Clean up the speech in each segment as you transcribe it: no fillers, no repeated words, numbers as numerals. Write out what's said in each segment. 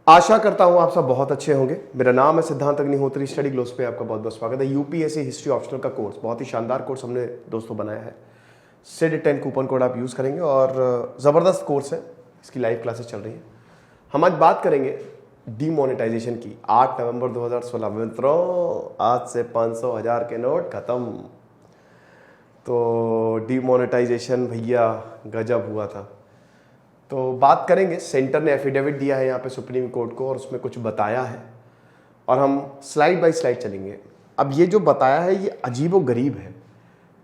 आशा करता हूं आप सब बहुत अच्छे होंगे। मेरा नाम है सिद्धांत अग्निहोत्री। स्टडी ग्लोस पे आपका बहुत बहुत स्वागत है। यूपीएससी हिस्ट्री ऑप्शनल का कोर्स, बहुत ही शानदार कोर्स हमने दोस्तों बनाया है। सिड 10 कूपन कोड आप यूज़ करेंगे और ज़बरदस्त कोर्स है। इसकी लाइव क्लासेस चल रही हैं। हम आज बात करेंगे डीमोनेटाइजेशन की। 8 नवंबर 2016 मित्रों, आज से 500 1000 के नोट खत्म। तो डीमोनेटाइजेशन भैया गजब हुआ था। तो बात करेंगे, सेंटर ने एफिडेविट दिया है यहाँ पे सुप्रीम कोर्ट को और उसमें कुछ बताया है और हम स्लाइड बाय स्लाइड चलेंगे। अब ये जो बताया है ये अजीबो गरीब है,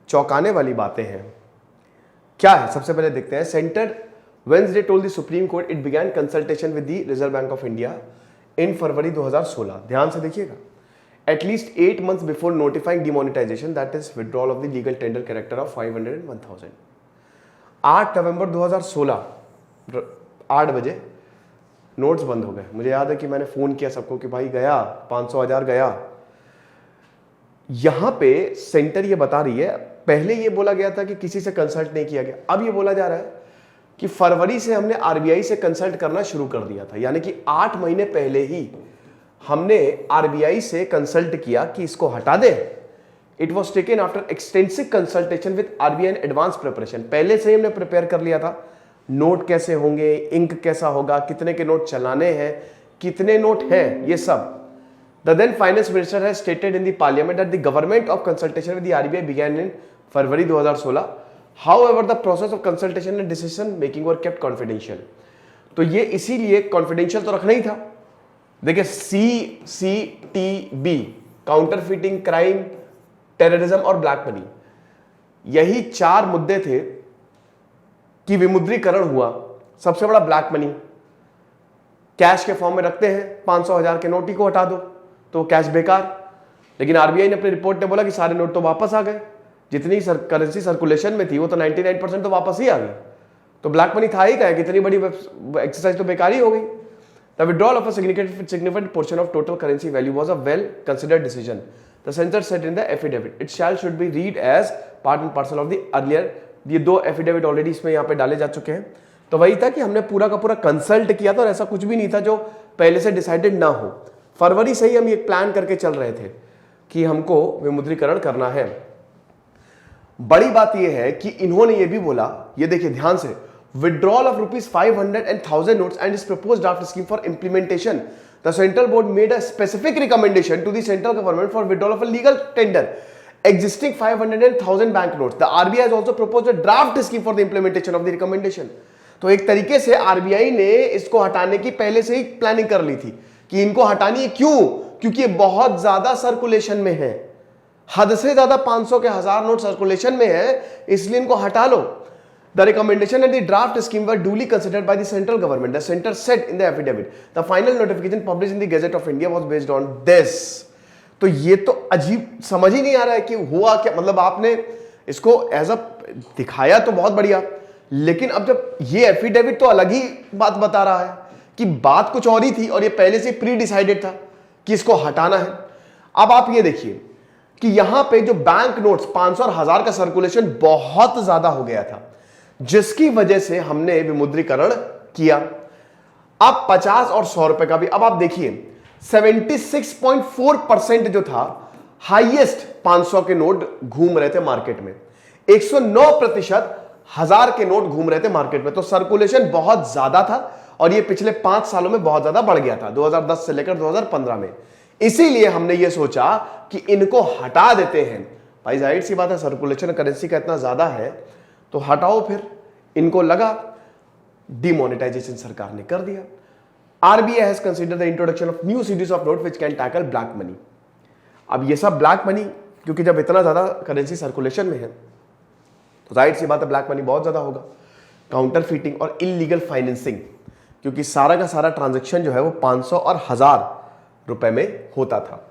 चौंकाने वाली बातें हैं। क्या है सबसे पहले देखते हैं। Centre Wednesday told the Supreme Court it began consultation with the Reserve Bank of India in February 2016। ध्यान से देखिएगा। At least 8 months before notifying demonetisation, that is withdrawal of the legal tender character of 500 and 1000। 8 नवंबर 2016 8 बजे notes बंद हो गए। मुझे याद है कि मैंने फोन किया सबको कि भाई गया 500 1000 गया। यहां पे सेंटर ये बता रही है, पहले ये बोला गया था कि किसी से कंसल्ट नहीं किया गया, अब ये बोला जा रहा है कि फरवरी से हमने आरबीआई से कंसल्ट करना शुरू कर दिया था। यानी कि 8 महीने पहले ही हमने आरबीआई से कंसल्ट किया कि इसको हटा दे। It was taken after extensive consultation with RBI in advance preparation. पहले से ही हमने प्रिपेयर कर लिया था, नोट कैसे होंगे, इंक कैसा होगा, कितने के नोट चलाने हैं, कितने नोट हैं, ये सब। The then finance minister has stated in the parliament that the government of consultation with the RBI began in February 2016। However the process of consultation and decision making were kept confidential. तो ये इसीलिए confidential तो रखना ही था। देखिए, CCTB, counter fitting, crime, terrorism और black money, यही 4 मुद्दे थे कि विमुद्रीकरण हुआ। सबसे बड़ा ब्लैक मनी, कैश के फॉर्म में रखते हैं, 500 1000 के नोट ही को हटा दो तो कैश बेकार। लेकिन आरबीआई ने अपनी रिपोर्ट में बोला कि सारे नोट तो वापस आ गए, जितनी करेंसी सर्कुलेशन में थी वो तो 99% तो वापस ही आ गई। तो ब्लैक मनी था ही क्या, कितनी बड़ी एक्सरसाइज तो बेकार ही हो गई। The withdrawal of a significant portion of total currency value was a well considered decision, the censor said in the affidavit. It should be read as part and parcel of the earlier। ये 2 affidavit already इसमें यहाँ पे डाले जा चुके हैं। तो वही था कि हमने पूरा का पूरा कंसल्ट किया था और ऐसा कुछ भी नहीं था जो पहले से डिसाइडेड ना हो। फरवरी से ही हम ये प्लान करके चल रहे थे कि हमको विमुद्रीकरण करना है। बड़ी बात यह है कि इन्होंने ये भी बोला, ये देखिए ध्यान से, withdrawal of rupees 500 and 1000 notes and its proposed draft scheme for implementation. The central board made a specific recommendation to the central government for withdrawal of a legal tender existing 500 and 1000 bank notes. The RBI has also proposed a draft scheme for the implementation of the recommendation. तो एक तरीके से RBI ने इसको हटाने की पहले से ही प्लानिंग कर ली थी कि इनको हटानी है। क्यों? क्योंकि ये बहुत ज्यादा सर्कुलेशन में है, हद से ज्यादा 500 के 1000 नोट सर्कुलेशन में है, इसलिए इनको हटा लो। The recommendation and the draft scheme were duly considered by the central government. The center said in the affidavit. The final notification published in the Gazette of India was based on this. तो ये तो अजीब, समझ ही नहीं आ रहा है कि हुआ क्या। मतलब आपने इसको एज अ दिखाया तो बहुत बढ़िया, लेकिन अब जब ये एफिडेविट तो अलग ही बात बता रहा है कि बात कुछ और ही थी और ये पहले से प्री डिसाइडेड था कि इसको हटाना है। अब आप ये देखिए कि यहां पे जो बैंक नोट्स 500 और 1000 का सर्कुलेशन बहुत ज्यादा हो गया था, जिसकी वजह से हमने विमुद्रीकरण किया। अब 50 और 100 रुपए का भी, अब आप देखिए 76.4% जो था हाईएस्ट 500 के नोट घूम रहे थे मार्केट में, 109% 1000 के नोट घूम रहे थे मार्केट में। तो सर्कुलेशन बहुत ज्यादा था और ये पिछले 5 सालों में बहुत ज्यादा बढ़ गया था, 2010 से लेकर 2015 में। इसीलिए हमने ये सोचा कि इनको हटा देते हैं। भाई जाहिर सी बात है, सर्कुलेशन करेंसी का इतना ज्यादा है तो हटाओ। फिर इनको लगा, डिमोनेटाइजेशन सरकार ने कर दिया। RBI has considered the introduction of new series of note which can tackle black money. अब ये सब ब्लैक मनी, क्योंकि जब इतना ज्यादा करेंसी सर्कुलेशन में है तो जाहिर सी बात है ब्लैक मनी बहुत ज्यादा होगा। काउंटर फीटिंग और इलीगल फाइनेंसिंग, क्योंकि सारा का सारा ट्रांजेक्शन जो है वो 500 और 1000 रुपए में होता था।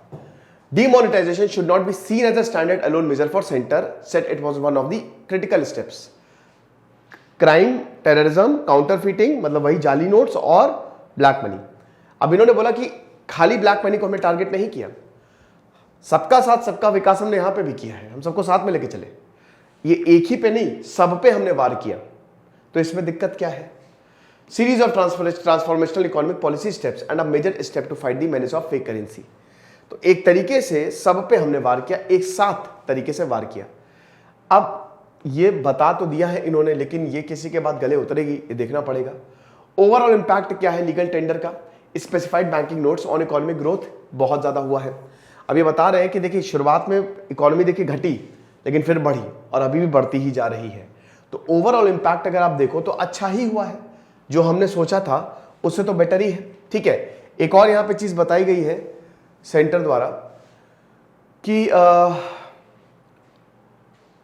Demonetization should not be seen as a stand alone measure for center, said it was one of the critical steps. Crime, terrorism, counterfeiting, मतलब वही जाली नोट्स और ब्लैक मनी। अब इन्होंने बोला कि खाली ब्लैक मनी को हमने टारगेट नहीं किया, सबका साथ सबका विकास हमने यहां पे भी किया है, हम सबको साथ में लेके चले। ये एक ही पे नहीं, सब पे हमने वार किया। तो इसमें दिक्कत क्या है? Series of transformational economic policy steps and a major step to fight the menace of fake currency. तो एक तरीके से सब पे हमने वार किया, एक साथ तरीके से वार किया। अब ये बता तो दिया है इन्होंने, लेकिन ये किसी के बाद गले उतरेगी ये देखना पड़ेगा। ओवरऑल इंपैक्ट क्या है लीगल टेंडर का? Specified banking notes on economic growth बहुत ज्यादा हुआ है। अब ये बता रहे हैं कि देखिए शुरुआत में इकोनॉमी देखिए घटी लेकिन फिर बढ़ी और अभी भी बढ़ती ही जा रही है। तो ओवरऑल इंपैक्ट अगर आप देखो तो अच्छा ही हुआ है, जो हमने सोचा था उससे तो बेटर ही है। ठीक है, एक और यहां पे चीज बताई गई है सेंटर द्वारा कि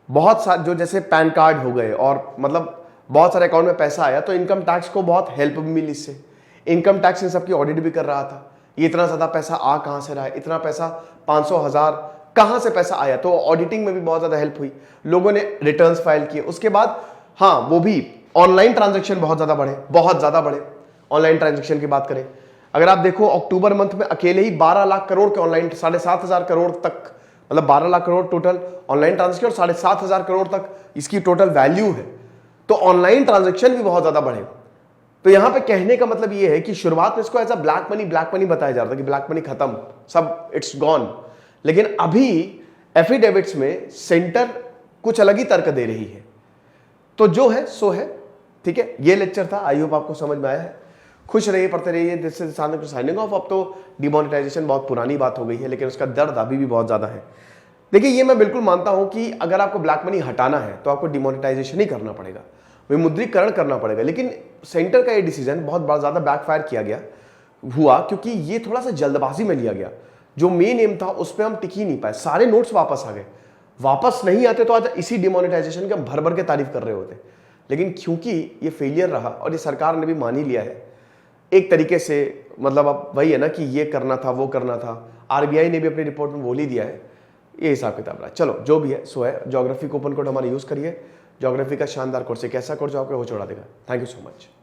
बहुत सारे जो जैसे पैन कार्ड हो गए और मतलब बहुत सारे अकाउंट में पैसा आया तो इनकम टैक्स को बहुत हेल्प भी मिली इससे। इनकम टैक्स इन सबकी ऑडिट भी कर रहा था, ये इतना ज्यादा पैसा आ कहां से रहा है, इतना पैसा 500,000 कहां से पैसा आया, तो ऑडिटिंग में भी बहुत ज्यादा हेल्प हुई। लोगों ने रिटर्न्स फाइल किए। उसके बाद हाँ वो भी ऑनलाइन ट्रांजेक्शन बहुत ज्यादा बढ़े, बहुत ज्यादा बढ़े। ऑनलाइन ट्रांजेक्शन की बात करें, अगर आप देखो अक्टूबर मंथ में अकेले ही 12 लाख करोड़ के ऑनलाइन, 7,500 करोड़ तक, मतलब 12 lakh crore total online transaction और 7,500 करोड़ तक इसकी टोटल वैल्यू है। तो ऑनलाइन ट्रांजेक्शन भी बहुत ज्यादा बढ़े। तो यहां पे कहने का मतलब ये है कि शुरुआत में इसको एज अ ब्लैक मनी बताया जा रहा था कि ब्लैक मनी खत्म, सब इट्स गॉन। लेकिन अभी एफिडेविट्स में सेंटर कुछ अलग ही तर्क दे रही है। तो जो है सो है। ठीक है, ये लेक्चर था, आई होप आपको समझ में आया है। खुश रहिए, पढ़ते रहिए। This is signing off. अब तो डिमोनेटाइजेशन बहुत पुरानी बात हो गई है, लेकिन उसका दर्द अभी भी बहुत ज्यादा है। देखिए ये मैं बिल्कुल मानता हूं कि अगर आपको ब्लैक मनी हटाना है तो आपको डिमोनेटाइजेशन ही करना पड़ेगा, विमुद्रीकरण करना पड़ेगा। लेकिन सेंटर का ये डिसीजन बहुत ज्यादा बैकफायर किया गया हुआ, क्योंकि ये थोड़ा सा जल्दबाजी में लिया गया। जो मेन एम था उस पर हम टिक ही नहीं पाए, सारे नोट्स वापस आ गए। वापस नहीं आते तो आज इसी डिमोनेटाइजेशन की हम भर भर के तारीफ कर रहे होते। लेकिन क्योंकि ये फेलियर रहा और ये सरकार ने भी मान ही लिया है एक तरीके से, मतलब अब वही है ना कि ये करना था वो करना था। आरबीआई ने भी अपनी रिपोर्ट में बोल ही दिया है। ये हिसाब किताब रहा। चलो जो भी है सो है। ज्योग्राफी कूपन कोड हमारा यूज करिए। ज्योग्राफी का शानदार कोर्स है, कैसा कोर्स आपको वो छोड़ा देगा। Thank you so much.